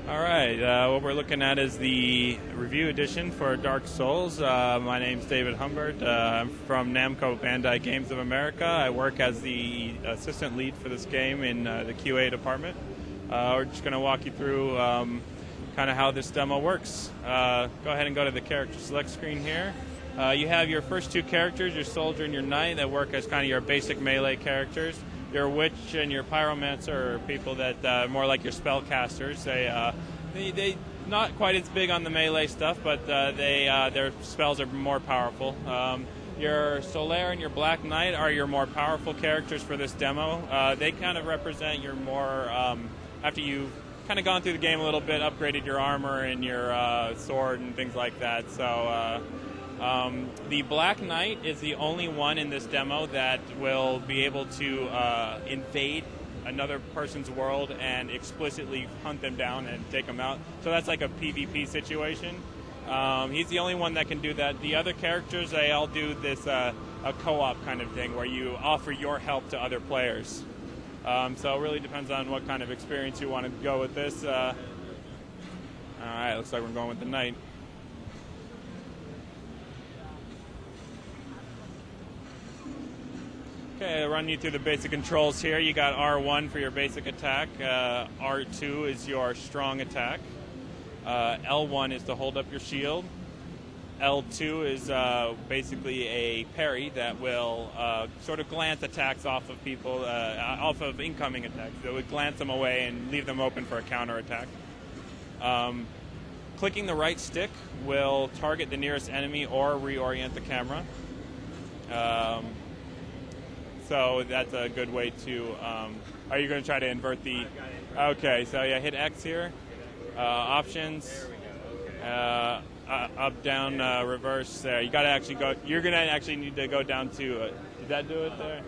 All right, what we're looking at is the review edition for Dark Souls. My name's David Humbert. I'm from Namco Bandai Games of America. I work as the assistant lead for this game in the QA department. We're just going to walk you through kind of how this demo works. Go ahead and go to the character select screen here. You have your first two characters, your soldier and your knight, that work as kind of your basic melee characters. Your witch and your pyromancer are people that more like your spellcasters. They not quite as big on the melee stuff, but their spells are more powerful. Your Solaire and your Black Knight are your more powerful characters for this demo. They kind of represent your more after you've kind of gone through the game a little bit, upgraded your armor and your sword and things like that. So. The Black Knight is the only one in this demo that will be able to invade another person's world and explicitly hunt them down and take them out. So that's like a PvP situation. He's the only one that can do that. The other characters, they all do this a co-op kind of thing where you offer your help to other players. So it really depends on what kind of experience you want to go with this. All right, looks like we're going with the Knight. Okay, I'll run you through the basic controls here. You got R1 for your basic attack. R2 is your strong attack. L1 is to hold up your shield. L2 is basically a parry that will sort of glance attacks off of people, off of incoming attacks. It would glance them away and leave them open for a counter attack. Clicking the right stick will target the nearest enemy or reorient the camera. So that's a good way to. Are you going to try to invert the? Okay, so yeah, hit X here. Options. Up, down, reverse. There. You got to actually go. You're going to actually need to go down to. Did that do it there?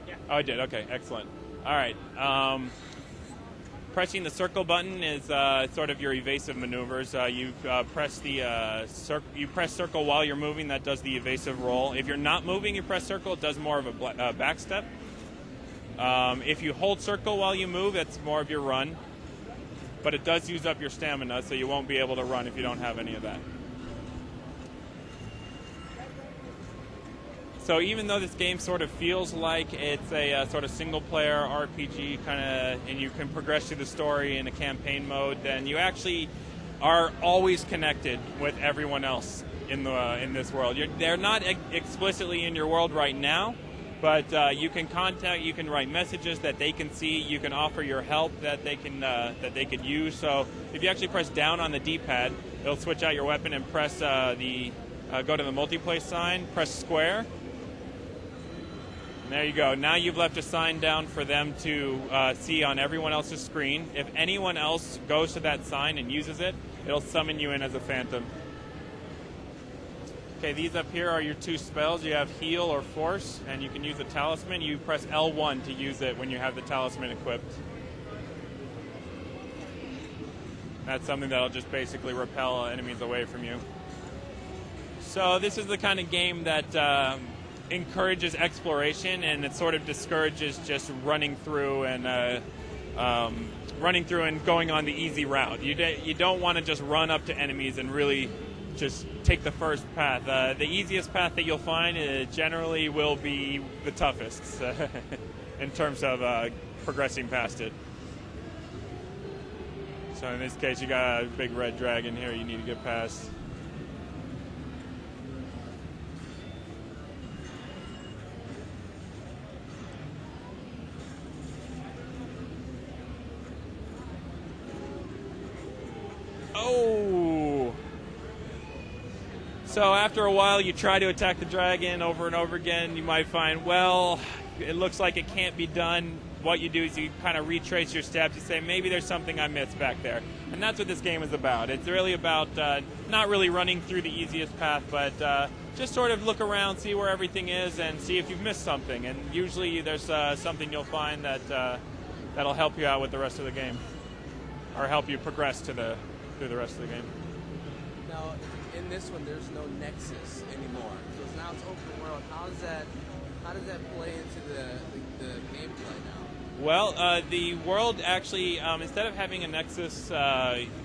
Yeah. Oh, it did. Okay, excellent. All right. Pressing the circle button is sort of your evasive maneuvers. You press the you press circle while you're moving. That does the evasive roll. If you're not moving, you press circle. It does more of a back step. If you hold circle while you move, that's more of your run. But it does use up your stamina, so you won't be able to run if you don't have any of that. So even though this game sort of feels like it's a sort of single-player RPG kind of, and you can progress through the story in a campaign mode, then you actually are always connected with everyone else in this world. They're not explicitly in your world right now, but you can contact, you can write messages that they can see, you can offer your help that they could use. So if you actually press down on the D-pad, it'll switch out your weapon and press go to the multiplayer sign, press square. There you go. Now you've left a sign down for them to see on everyone else's screen. If anyone else goes to that sign and uses it, it'll summon you in as a phantom. Okay, these up here are your two spells. You have heal or force, and you can use a talisman. You press L1 to use it when you have the talisman equipped. That's something that'll just basically repel enemies away from you. So this is the kind of game that encourages exploration, and it sort of discourages just running through and going on the easy route. You don't want to just run up to enemies and really just take the first path. The easiest path that you'll find generally will be the toughest in terms of progressing past it. So in this case, you got a big red dragon here you need to get past. Oh! So after a while, you try to attack the dragon over and over again. You might find, well, it looks like it can't be done. What you do is you kind of retrace your steps. You say, maybe there's something I missed back there. And that's what this game is about. It's really about not really running through the easiest path, but just sort of look around, see where everything is, and see if you've missed something. And usually there's something you'll find that that'll help you out with the rest of the game, or help you progress through the rest of the game. Now, in this one, there's no nexus anymore. So now it's open world. How does that play into the gameplay now? Well, the world actually, instead of having a nexus,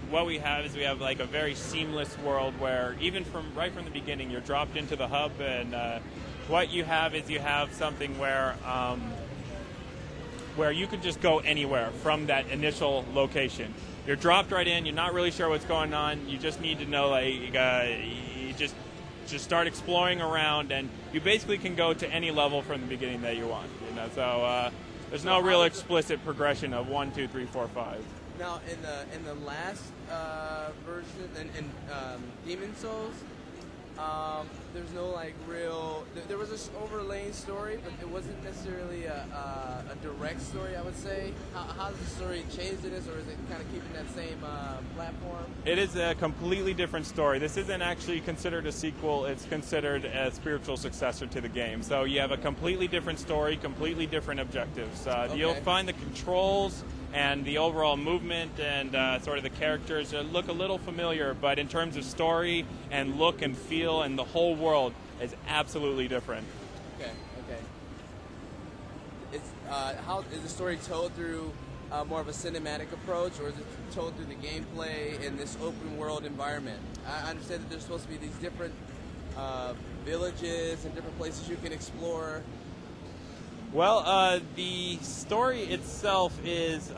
what we have is we have like a very seamless world where even right from the beginning, you're dropped into the hub, and what you have is you have something where you can just go anywhere from that initial location. You're dropped right in. You're not really sure what's going on. You just need to know, like, you just start exploring around, and you basically can go to any level from the beginning that you want. So there's no real explicit progression of 1, 2, 3, 4, 5. Now, in the last version, in Demon Souls, there's no like real. There was this overlaying story, but it wasn't necessarily a direct story. I would say. How does the story change in this, or is it kind of keeping that same platform? It is a completely different story. This isn't actually considered a sequel. It's considered a spiritual successor to the game. So you have a completely different story, completely different objectives. Okay. You'll find the controls and the overall movement and sort of the characters look a little familiar, but in terms of story and look and feel and the whole world is absolutely different. Okay. How is the story told through more of a cinematic approach, or is it told through the gameplay in this open world environment? I understand that there's supposed to be these different villages and different places you can explore. Well, the story itself is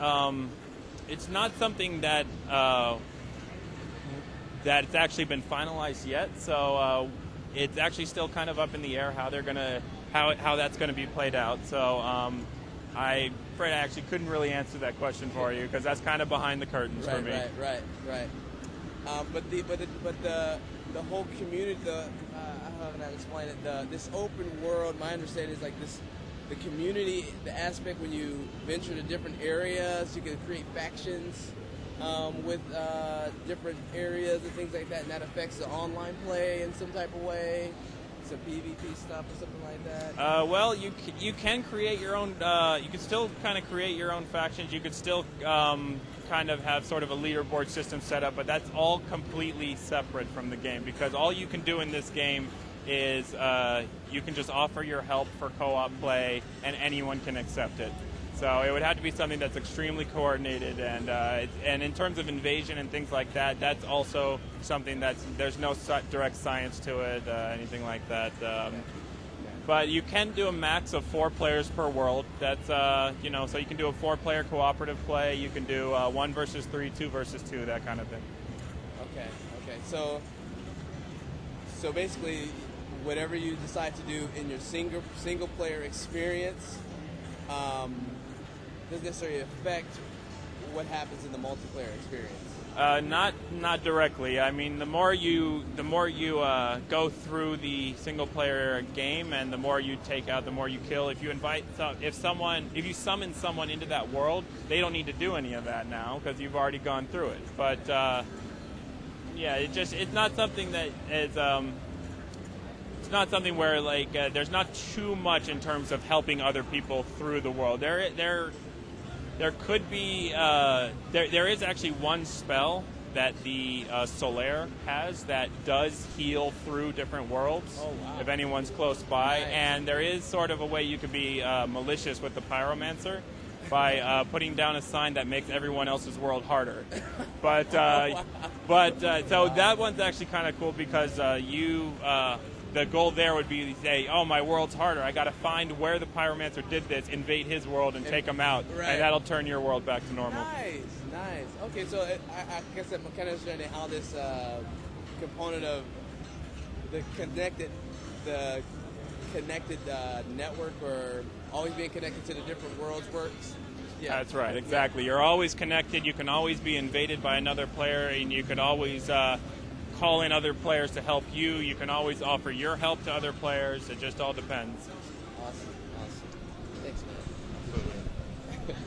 it's not something that that's actually been finalized yet. So it's actually still kind of up in the air how they're gonna how that's gonna be played out. So I'm afraid I actually couldn't really answer that question for you because that's kind of behind the curtains for me. Right. But the whole community, how can I explain it? This open world, my understanding is like this. The community, the aspect when you venture to different areas, you can create factions with different areas and things like that, and that affects the online play in some type of way, some PvP stuff or something like that. Well, you can create your own. You can still kind of create your own factions. You could still kind of have sort of a leaderboard system set up, but that's all completely separate from the game because all you can do in this game is you can just offer your help for co-op play, and anyone can accept it. So it would have to be something that's extremely coordinated, and in terms of invasion and things like that, that's also something there's no direct science to it, anything like that. But you can do a max of 4 players per world. That's so you can do a 4-player cooperative play. You can do 1 versus 3, 2 versus 2, that kind of thing. Okay. So basically, whatever you decide to do in your single player experience doesn't necessarily affect what happens in the multiplayer experience. Not directly. I mean, the more you go through the single player game, and the more you take out, the more you kill. If you summon someone into that world, they don't need to do any of that now because you've already gone through it. But yeah, it's not something that is. It's not something where there's not too much in terms of helping other people through the world. There could be there is actually one spell that the Solaire has that does heal through different worlds. Oh, wow. If anyone's close by, Nice. And there is sort of a way you could be malicious with the Pyromancer by putting down a sign that makes everyone else's world harder. But so that one's actually kind of cool because the goal there would be to say, oh, my world's harder. I got to find where the Pyromancer did this, invade his world, and take him out. Right. And that'll turn your world back to normal. Nice. Okay, so I guess I'm kind of understanding how this component of the connected network, or always being connected to the different worlds, works. Yeah. That's right, exactly. You're always connected. You can always be invaded by another player, and you could always call in other players to help you. You can always offer your help to other players. It just all depends. Awesome. Thanks, man.